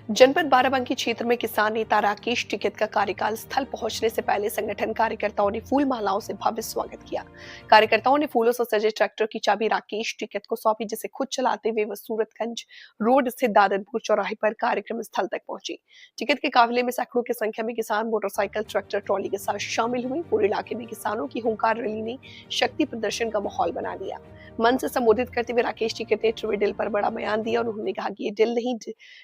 जनपद बाराबंकी क्षेत्र में किसान नेता राकेश टिकैत का कार्यकाल स्थल पहुंचने से पहले संगठन कार्यकर्ताओं ने फूल मालाओं से भव्य स्वागत किया। कार्यकर्ताओं ने फूलों से सजे ट्रैक्टर की चाबी राकेश टिकैत को सौंपी, जिसे खुद चलाते हुए वह सूरतगंज रोड स्थित दादरपुर चौराहे पर कार्यक्रम स्थल तक पहुंची। टिकैत के काफिले में सैकड़ों की संख्या में किसान मोटरसाइकिल, ट्रैक्टर, ट्रॉली के साथ शामिल हुए। पूरे इलाके में किसानों की हुंकार रैली ने शक्ति प्रदर्शन का माहौल बना दिया। मन से संबोधित करते हुए राकेश टिकैत ने ट्रिवे डील पर बड़ा बयान दिया और उन्होंने कहा कि ये डील नहीं,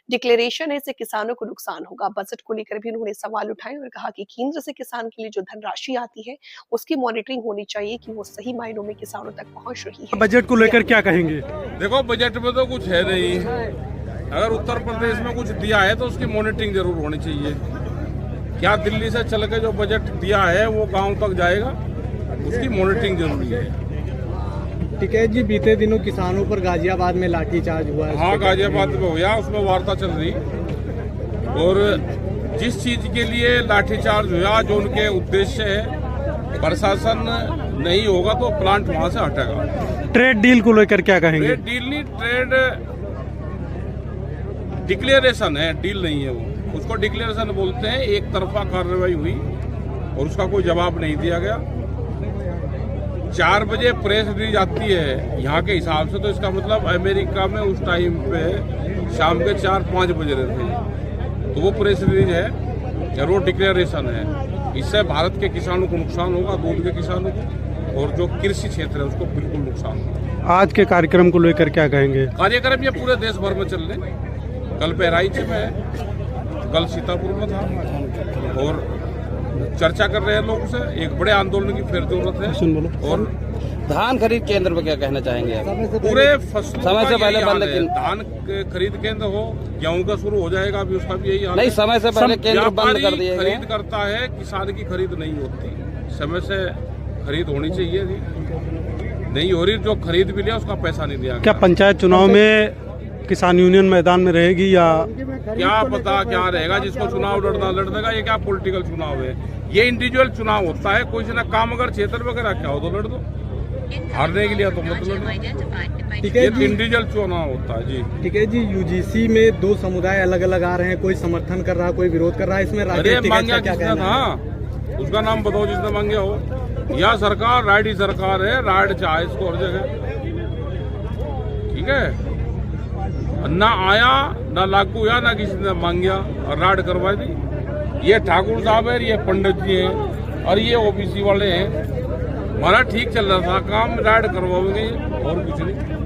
डिक्लेरेशन है, इससे किसानों को नुकसान होगा। बजट को लेकर भी उन्होंने सवाल उठाए और कहा कि केंद्र से किसान के लिए जो धनराशि आती है उसकी मॉनिटरिंग होनी चाहिए कि वो सही मायनों में किसानों तक पहुंच रही है। बजट को लेकर क्या कहेंगे? देखो, बजट में तो कुछ है नहीं। अगर उत्तर प्रदेश में कुछ दिया है तो उसकी मॉनिटरिंग जरूर होनी चाहिए। क्या दिल्ली से चल के जो बजट दिया है वो गांव तक जाएगा? उसकी मॉनिटरिंग जरूरी है। टिकैत जी, बीते दिनों किसानों पर गाजियाबाद में लाठीचार्ज हुआ है। हाँ, गाजियाबाद में हुआ, उसमें वार्ता चल रही। और जिस चीज के लिए लाठीचार्ज हुआ, जो उनके उद्देश्य है, प्रशासन नहीं होगा तो प्लांट वहां से हटेगा। ट्रेड डील को लेकर क्या कहेंगे? ट्रेड डील नहीं, ट्रेड डिक्लेरेशन है, डील नहीं है वो। उसको डिक्लेरेशन बोलते हैं। एक तरफा कार्रवाई हुई और उसका कोई जवाब नहीं दिया गया। 4 बजे प्रेस रिलीज आती है यहाँ के हिसाब से, तो इसका मतलब अमेरिका में उस टाइम पे शाम के 4-5 बजे रहते हैं। तो वो प्रेस रिलीज है, वो डिक्लेरेशन है। इससे भारत के किसानों को नुकसान होगा, दूध के किसानों को, और जो कृषि क्षेत्र है उसको बिल्कुल नुकसान होगा। आज के कार्यक्रम को लेकर क्या कहेंगे? कार्यक्रम ये पूरे देश भर में चल रहे। कल बहराइच में है, कल सीतापुर में था, और चर्चा कर रहे हैं लोग से। एक बड़े आंदोलन की फिर जरूरत है। और धान खरीद केंद्र पर क्या कहना चाहेंगे आप? पूरे फसलों समय से पहले बंद, लेकिन धान खरीद केंद्र हो, गेहूं का शुरू हो जाएगा, अभी उसका भी यही हाल नहीं, समय से पहले केंद्र बंद कर दिए गए। खरीद करता है, किसान की खरीद नहीं होती। समय से खरीद होनी चाहिए थी, नहीं हो रही। जो खरीद भी लिया उसका पैसा नहीं दिया। क्या पंचायत चुनाव में किसान यूनियन मैदान में रहेगी या क्या पता क्या रहेगा? जिसको चुनाव लड़ना लड़ देगा। ये क्या पॉलिटिकल चुनाव है? ये इंडिविजुअल चुनाव होता है। कोई ना काम अगर क्षेत्र वगैरह क्या हो तो लड़ दो, हारने के लिए तो मत लड़ो। ये इंडिविजुअल चुनाव होता है जी। ठीक है जी। यूजीसी में 2 समुदाय अलग अलग आ रहे हैं, कोई समर्थन कर रहा है, कोई विरोध कर रहा है। इसमें मांगा किसने था? उसका नाम बताओ जिसने मांगे हो। या सरकार राइड ही सरकार है, राइड चाहे इसको हर जगह। ठीक है, ना आया, ना लागू हुआ, ना किसी ने मांगा और राड करवा दी। ये ठाकुर साहब है, ये पंडित जी हैं, और ये ओबीसी वाले हैं। हमारा ठीक चल रहा था काम, राड करवाओगे और कुछ नहीं।